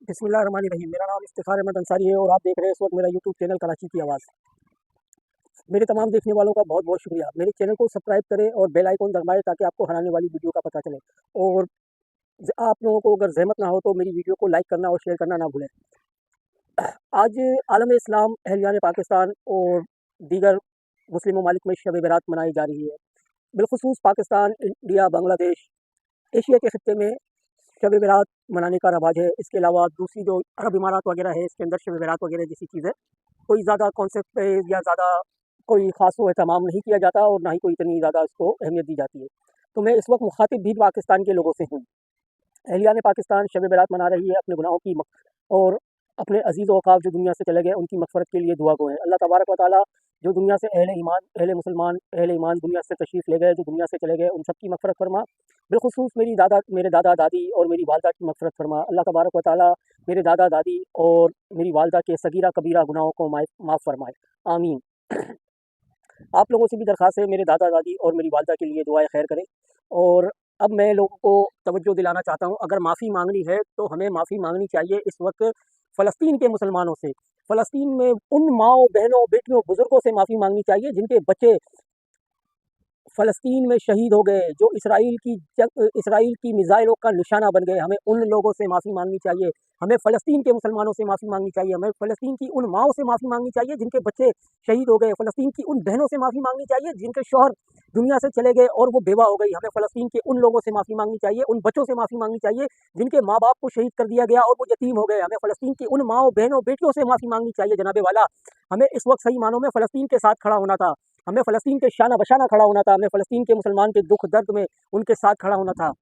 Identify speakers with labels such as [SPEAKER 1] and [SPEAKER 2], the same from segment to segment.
[SPEAKER 1] बिस्मिल्लाहिर्रहमानिर्रहीम। मेरा नाम इफ्तिखार अहमद अंसारी है और आप देख रहे हैं इस वक्त मेरा यूट्यूब चैनल कराची की आवाज़। मेरे तमाम देखने वालों का बहुत बहुत शुक्रिया। मेरे चैनल को सब्सक्राइब करें और बेल आइकन दबाएं ताकि आपको हराने वाली वीडियो का पता चले। और आप लोगों को अगर ज़हमत ना हो तो मेरी वीडियो को लाइक करना और शेयर करना ना भूलें। आज आलम इस्लाम, अहलियान पाकिस्तान और दीगर मुस्लिम ममालिक में शब बरात मनाई जा रही है। बिलखुसूस पाकिस्तान, इंडिया, बांग्लादेश, एशिया के ख़त्े में शब बरात मनाने का रवाज है। इसके अलावा दूसरी जो अरब इमारात वगैरह है, इसके अंदर शब बरात वगैरह जैसी चीज़ें कोई ज़्यादा कॉन्सेप्ट पे या ज़्यादा कोई ख़ास वो एहतमाम नहीं किया जाता और ना ही कोई इतनी ज़्यादा इसको अहमियत दी जाती है। तो मैं इस वक्त मुखातिब भी पाकिस्तान के लोगों से हूँ। अहलियान पाकिस्तान शब बरात मना रही है अपने गुनाहों की और अपने अजीज़ वफ़ाक़ जो दुनिया से चले गए उनकी मग़फ़िरत के लिए दुआ गो हैं। अल्लाह तबारक व तआला जो दुनिया से अहले मुसलमान, अहले ईमान दुनिया से तशरीफ़ ले गए, जो दुनिया से चले गए, उन सब की मग़फ़िरत फ़रमा। बिलख़ुसूस मेरे दादा दादी और मेरी वालदा की मग़फ़िरत फ़रमा। अल्लाह तबारक व तआला मेरे दादा दादी और मेरी वालदा के सगीरा कबीरा गुनाहों को माफ़ फ़रमाए, आमीन। आप लोगों से भी दरख्वास्त है मेरे दादा दादी और मेरी वालदा के लिए दुआए खैर करें। और अब मैं लोगों को तवज्जो दिलाना चाहता हूँ, अगर माफ़ी मांगनी है तो हमें माफ़ी मांगनी चाहिए इस वक्त फ़लस्तीन के मुसलमानों से। फ़लस्तीन में उन माँओं, बहनों, बेटियों, बुज़ुर्गों से माफ़ी मांगनी चाहिए जिनके बच्चे फ़लस्तीन में शहीद हो गए, जो इसराइल की मिज़ाइलों का निशाना बन गए। हमें उन लोगों से माफ़ी मांगनी चाहिए। हमें फ़लस्तीन के मुसलमानों से माफ़ी मांगनी चाहिए। हमें फ़लस्तीन की उन माँओं से माफ़ी मांगनी चाहिए जिनके बच्चे शहीद हो गए। फ़लस्तीन की उन बहनों से माफ़ी मांगनी चाहिए जिनके शौहर दुनिया से चले गए और वो बेवा हो गई। हमें फ़लस्तीन के उन लोगों से माफ़ी मांगनी चाहिए, उन बच्चों से माफ़ी मांगनी चाहिए जिनके माँ-बाप को शहीद कर दिया गया और वो यतीम हो गए। हमें फ़लस्तीन की उन माँओं, बहनों, बेटियों से माफ़ी मांगनी चाहिए जनाबे वाला। हमें इस वक्त सही मानों में फ़लस्तीन के साथ खड़ा होना था। हमें फ़लस्तीन के शाना बशाना खड़ा होना था। हमें फ़लस्तीन के मुसलमान के दुख दर्द में उनके साथ खड़ा होना था।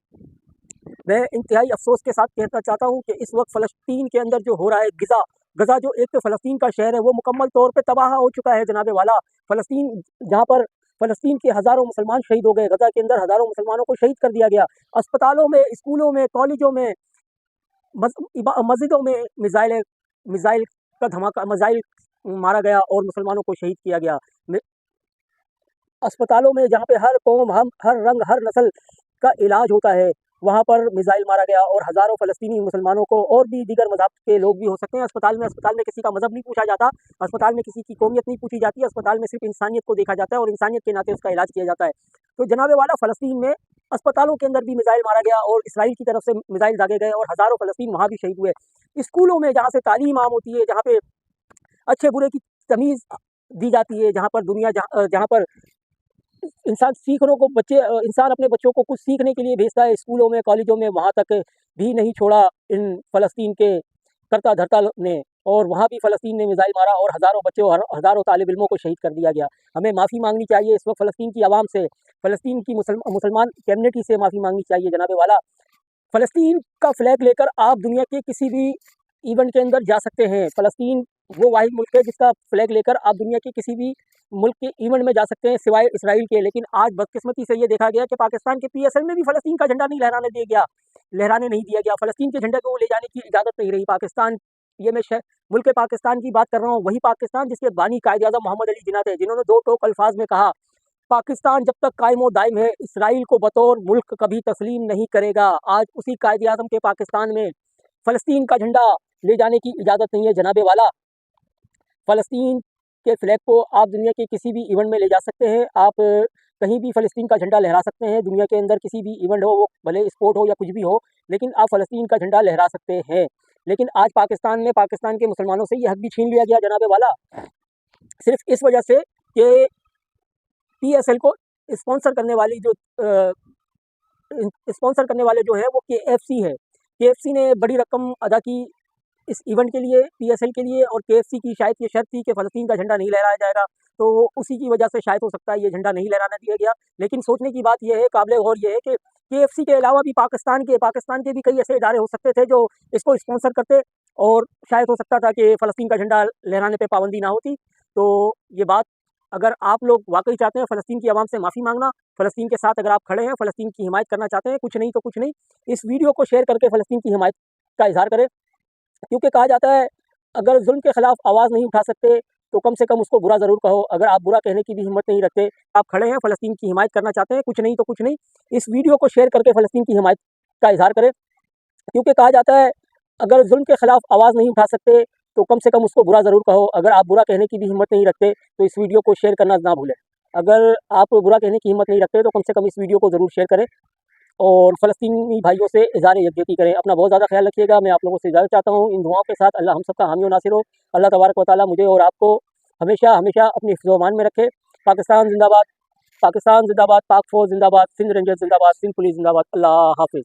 [SPEAKER 1] मैं इंतहाई अफ़सोस के साथ कहना चाहता हूँ कि इस वक्त फ़लस्तीन के अंदर जो हो रहा है, गज़ा जो एक तो फ़लस्तीन का शहर है, वो मुकम्मल तौर पे तबाह हो चुका है जनाबे वाला। फ़लस्तीन जहाँ पर फ़लस्तीन के हज़ारों मुसलमान शहीद हो गए, गज़ा के अंदर हज़ारों मुसलमानों को शहीद कर दिया गया। अस्पतालों में, स्कूलों में, कॉलेजों में, मस्जिदों में मिज़ाइल का धमाका, मिज़ाइल मारा गया और मुसलमानों को शहीद किया गया। अस्पतालों में जहाँ पे हर कौम, हर रंग, हर नस्ल का इलाज होता है, वहाँ पर मिज़ाइल मारा गया और हज़ारों फ़लस्तीनी मुसलमानों को, और भी दीगर मज़हब के लोग भी हो सकते हैं अस्पताल में किसी का मज़हब नहीं पूछा जाता, अस्पताल में किसी की कौमियत नहीं पूछी जाती, अस्पताल में सिर्फ इंसानियत को देखा जाता है और इंसानियत के नाते उसका इलाज किया जाता है। तो जनाबे वाला फ़लस्तीन में अस्पतालों के अंदर भी मिज़ाइल मारा गया और इसराइल की तरफ से मिज़ाइल दागे गए और हज़ारों फ़लस्तीन वहाँ भी शहीद हुए। स्कूलों में जहाँ से तालीम आम होती है, जहाँ पे अच्छे बुरे की तमीज़ दी जाती है, जहाँ पर इंसान सीखने को इंसान अपने बच्चों को कुछ सीखने के लिए भेजता है स्कूलों में, कॉलेजों में, वहाँ तक भी नहीं छोड़ा इन फ़लस्तीन के करता धरता ने, और वहाँ भी फ़लस्तीन ने मिज़ाइल मारा और हज़ारों बच्चों और हज़ारों तालिब इल्मों को शहीद कर दिया गया। हमें माफ़ी मांगनी चाहिए इस वक्त फ़लस्तीन की आवाम से, फ़लस्तीन की मुसलमान कम्युनिटी से माफ़ी मांगनी चाहिए जनाबे वाला। फ़लस्तीन का फ्लैग लेकर आप दुनिया के किसी भी इवेंट के अंदर जा सकते हैं। फ़लस्तीन वो वाहिद मुल्क है जिसका फ्लैग लेकर आप दुनिया के किसी भी मुल्क के इवेंट में जा सकते हैं सिवाय इसराइल के। लेकिन आज बदकिस्मती से ये देखा गया कि पाकिस्तान के पीएसएल में भी फ़लस्तीन का झंडा नहीं लहराने नहीं दिया गया। फ़लस्तीन के झंडे को ले जाने की इजाज़त नहीं रही। पाकिस्तान, ये मैं मुल्क पाकिस्तान की बात कर रहा हूँ, वही पाकिस्तान जिसके बानी कायद-ए-आज़म मोहम्मद अली जिन्ना थे, जिन्होंने दो टोक अल्फाज में कहा, पाकिस्तान जब तक कायम व दायम है, इसराइल को बतौर मुल्क कभी तस्लीम नहीं करेगा। आज उसी कायद-ए-आज़म के पाकिस्तान में फ़लस्तीन का झंडा ले जाने की इजाज़त नहीं है जनाबे वाला। फ़लस्तीन के फ्लैग को आप दुनिया के किसी भी इवेंट में ले जा सकते हैं। आप कहीं भी फ़लस्तीन का झंडा लहरा सकते हैं। दुनिया के अंदर किसी भी इवेंट हो, वो भले स्पोर्ट हो या कुछ भी हो, लेकिन आप फ़लस्तीन का झंडा लहरा सकते हैं। लेकिन आज पाकिस्तान में पाकिस्तान के मुसलमानों से ये हक भी छीन लिया गया जनाबे वाला, सिर्फ़ इस वजह से कि पीएसएल को स्पॉन्सर करने वाले जो है वो केएफसी है। केएफसी ने बड़ी रकम अदा की इस इवेंट के लिए, पीएसएल के लिए, और केएफसी की शायद ये शर्त थी कि फ़लस्तीन का झंडा नहीं लहराया जाएगा, तो उसी की वजह से शायद हो सकता है ये झंडा नहीं लहराने दिया गया। लेकिन सोचने की बात ये है, काबिल गौर ये है कि केएफसी के अलावा भी पाकिस्तान के भी कई ऐसे इदारे हो सकते थे जो इसको स्पॉन्सर करते, और शायद हो सकता था कि फ़लस्तीन का झंडा लहराने पे पाबंदी ना होती। तो ये बात, अगर आप लोग वाक़ई चाहते हैं फ़लस्तीन की आवाम से माफ़ी मांगना, फ़लस्तीन के साथ अगर आप खड़े हैं, फ़लस्तीन की हिमायत करना चाहते हैं, कुछ नहीं तो कुछ नहीं, इस वीडियो को शेयर करके फ़लस्तीन की हिमायत का इज़हार करें। क्योंकि कहा जाता है, अगर ज़ुल्म के ख़िलाफ़ आवाज़ नहीं उठा सकते तो कम से कम उसको बुरा ज़रूर कहो। अगर आप बुरा कहने की भी हिम्मत नहीं रखते, आप खड़े हैं, फ़लस्तीन की हिमायत करना चाहते हैं, कुछ नहीं तो कुछ नहीं, इस वीडियो को शेयर करके फ़लस्तीन की हिमायत का इज़हार करें। क्योंकि कहा जाता है, अगर जुल्म के ख़िलाफ़ आवाज़ नहीं उठा सकते तो कम से कम उसको बुरा ज़रूर कहो। अगर आप बुरा कहने की भी हिम्मत नहीं रखते तो इस वीडियो को शेयर करना ना भूलें। अगर आप बुरा कहने की हिम्मत नहीं रखते तो कम से कम इस वीडियो को ज़रूर शेयर करें और फ़लस्तीनी भाइयों से इज़हार यकजहती करें। अपना बहुत ज़्यादा ख़्याल रखिएगा। मैं आप लोगों से इजाज़त चाहता हूँ। इन दुआओं के साथ अल्लाह हम सबका हामी और नासिर हो। अल्लाह तबारक व तआला मुझे और आपको हमेशा हमेशा अपनी हिफ्ज़ व अमान में रखे। पाकिस्तान ज़िंदाबाद, पाकिस्तान ज़िंदाबाद, पाक फ़ौज ज़िंदाबाद, सिंध रेंजर्स ज़िंदाबाद, सिंध पुलिस ज़िंदाबाद। अल्लाह हाफ़िज़।